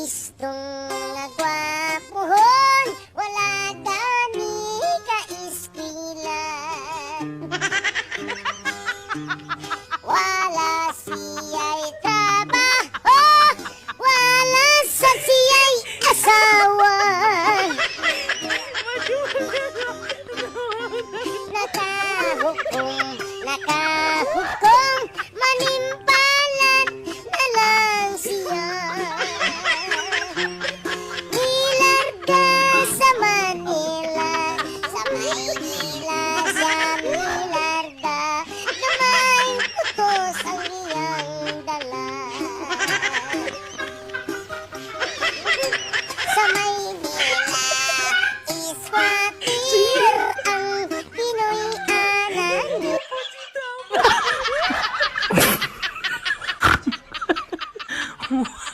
Istong nagwapuhon, wala gani kaiskilan. Wala siya'y trabaho, wala sa siya'y asawa. Nakahukom, manimpalat na lang siya. Nilarga sa Manila, sa Maynila siya nilarga, na may putos ang iyang dala. Sa Maynila, iswatir ang Pinoy anak. Wow.